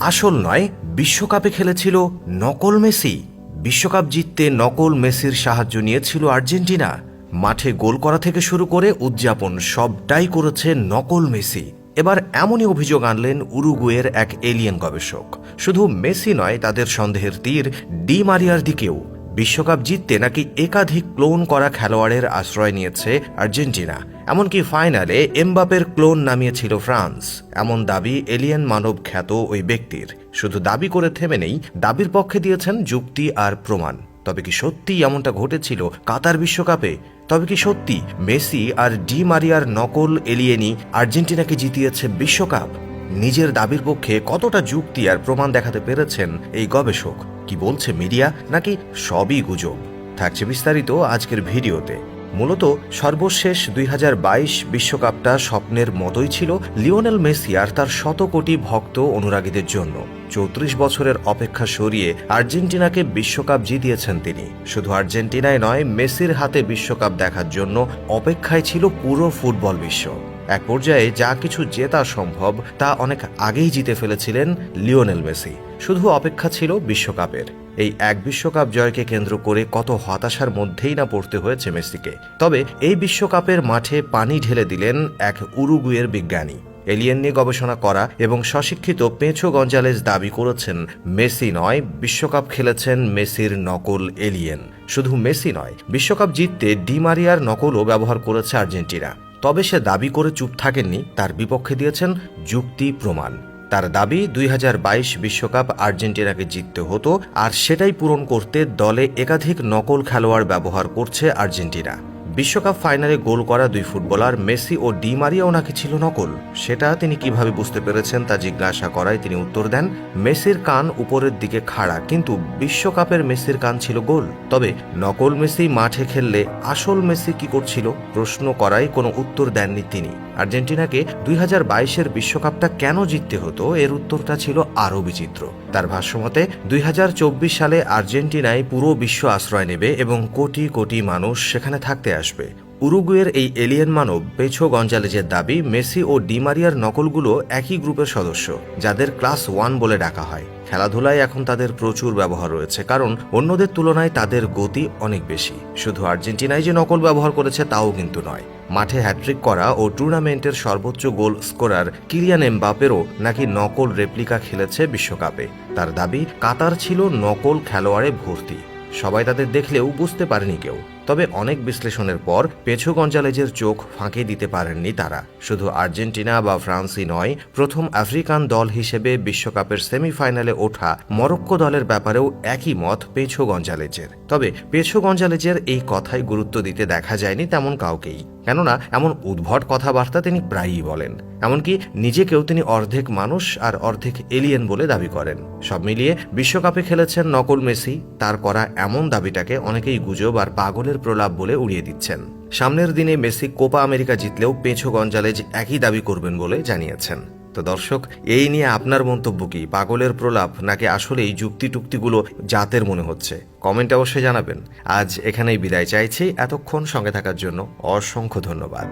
আসল নয়, বিশ্বকাপে খেলেছিল নকল মেসি। বিশ্বকাপ জিততে নকল মেসির সাহায্য নিয়েছিল আর্জেন্টিনা। মাঠে গোল করা থেকে শুরু করে উদযাপন সবটাই করেছে নকল মেসি। এবার এমনই অভিযোগ আনলেন উরুগুয়ের এক এলিয়েন গবেষক। শুধু মেসি নয়, তাদের সন্দেহের তীর ডি মারিয়ার দিকেও। বিশ্বকাপ জিততে নাকি একাধিক ক্লোন করা খেলোয়াড়ের আশ্রয় নিয়েছে আর্জেন্টিনা। এমনকি ফাইনালে এমবাপের ক্লোন নামিয়েছিল ফ্রান্স। এমন দাবি এলিয়েন মানব খ্যাত ওই ব্যক্তির। শুধু দাবি করে থেমে নেই, দাবির পক্ষে দিয়েছেন যুক্তি আর প্রমাণ। তবে কি সত্যি এমনটা ঘটেছিল কাতার বিশ্বকাপে? তবে কি সত্যি মেসি আর ডি মারিয়ার নকল এলিয়েনই আর্জেন্টিনাকে জিতিয়েছে বিশ্বকাপ? নিজের দাবির পক্ষে কতটা যুক্তি আর প্রমাণ দেখাতে পেরেছেন এই গবেষক? কি বলছে মিডিয়া, নাকি সবই গুজব? থাকছে বিস্তারিত আজকের ভিডিওতে। মূলত সর্বশেষ 2022 বিশ্বকাপটা স্বপ্নের মতোই ছিল লিওনেল মেসি আর তার শত কোটি ভক্ত অনুরাগীদের জন্য। 34 বছরের অপেক্ষা সরিয়ে আর্জেন্টিনাকে বিশ্বকাপ জিতিয়েছেন তিনি। শুধু আর্জেন্টিনায় নয়, মেসির হাতে বিশ্বকাপ দেখার জন্য অপেক্ষায় ছিল পুরো ফুটবল বিশ্ব। এক পর্যায়ে যা কিছু জেতা সম্ভব তা অনেক আগেই জিতে ফেলেছিলেন লিওনেল মেসি। শুধু অপেক্ষা ছিল বিশ্বকাপের। এই এক বিশ্বকাপ জয়কে কেন্দ্র করে কত হতাশার মধ্যেই না পড়তে হয়েছে মেসিকে। তবে এই বিশ্বকাপের মাঠে পানি ঢেলে দিলেন এক উরুগুয়ের বিজ্ঞানী। এলিয়েন নিয়ে গবেষণা করা এবং স্বশিক্ষিত পেঁচো গঞ্জালেজ দাবি করেছেন মেসি নয়, বিশ্বকাপ খেলেছেন মেসির নকল এলিয়েন। শুধু মেসি নয়, বিশ্বকাপ জিততে ডি মারিয়ার নকলও ব্যবহার করেছে আর্জেন্টিনা। তবে সে দাবি করে চুপ থাকেননি, তার বিপক্ষে দিয়েছেন যুক্তি প্রমাণ। তার দাবি 2022 বিশ্বকাপ আর্জেন্টিনাকে জিততে হতো, আর সেটাই পূরণ করতে দলে একাধিক নকল খেলোয়াড় ব্যবহার করছে আর্জেন্টিনা। বিশ্বকাপ ফাইনালে গোল করা দুই ফুটবলার মেসি ও ডি মারিয়াও নাকি ছিল নকল। সেটা তিনি কিভাবে বুঝতে পেরেছেন তা জিজ্ঞাসা করায় তিনি উত্তর দেন, মেসির কান উপরের দিকে খাড়া, কিন্তু বিশ্বকাপের মেসির কান ছিল গোল। তবে নকল মেসি মাঠে খেললে আসল মেসি কি করছিল প্রশ্ন করায় কোনো উত্তর দেননি তিনি। আর্জেন্টিনাকে 2022-এর বিশ্বকাপটা কেন জিততে হতো, এর উত্তরটা ছিল আরও বিচিত্র। তার ভাষ্যমতে 2024 সালে আর্জেন্টিনায় পুরো বিশ্ব আশ্রয় নেবে এবং কোটি কোটি মানুষ সেখানে থাকতে আসবে। উরুগুয়ের এই এলিয়েন মানব পেঁচো গঞ্জালেজের দাবি, মেসি ও ডি মারিয়ার নকলগুলো একই গ্রুপের সদস্য, যাদের ক্লাস 1 বলে ডাকা হয়। খেলাধুলায় এখন তাদের প্রচুর ব্যবহার রয়েছে, কারণ অন্যদের তুলনায় তাদের গতি অনেক বেশি। শুধু আর্জেন্টিনায় যে নকল ব্যবহার করেছে তাও কিন্তু নয়। মাঠে হ্যাট্রিক করা ও টুর্নামেন্টের সর্বোচ্চ গোল স্কোরার কিলিয়ান এমবাপেরও নাকি নকল রেপ্লিকা খেলেছে বিশ্বকাপে। তার দাবি, কাতার ছিল নকল খেলোয়াড়ে ভর্তি, সবাই তাদের দেখলেও বুঝতে পারেনি কেউ। তবে অনেক বিশ্লেষণের পর পেঁচো গঞ্জালেজের চোখ ফাঁকি দিতে পারেননি তারা। শুধু আর্জেন্টিনা বা ফ্রান্সই নয়, প্রথম আফ্রিকান দল হিসেবে বিশ্বকাপের সেমিফাইনালে ওঠা মরক্কো দলের ব্যাপারেও একই মত পেঁচো গঞ্জালেজের। তবে পেঁচো গঞ্জালেজের এই কথায় গুরুত্ব দিতে দেখা যায়নি তেমন কাউকেই, কেননা এমন উদ্ভট কথাবার্তা তিনি প্রায়ই বলেন। এমনকি নিজেকেও তিনি অর্ধেক মানুষ আর অর্ধেক এলিয়েন বলে দাবি করেন। সব মিলিয়ে বিশ্বকাপে খেলেছেন নকল মেসি। তার করা এমন দাবিটাকে অনেকেই গুজব আর পাগলের প্রলাপ বলে উড়িয়ে দিচ্ছেন। সামনের দিনে মেসি কোপা আমেরিকা জিতলেও পেঁচো গঞ্জালেজ একই দাবি করবেন বলে জানিয়েছেন। তো দর্শক, এই নিয়ে আপনার মন্তব্য কি? পাগলের প্রলাপ নাকি আসলেই যুক্তি টুক্তিগুলো জাতের মনে হচ্ছে? কমেন্টে অবশ্যই জানাবেন। আজ এখানেই বিদায় চাইছি। এতক্ষণ সঙ্গে থাকার জন্য অসংখ্য ধন্যবাদ।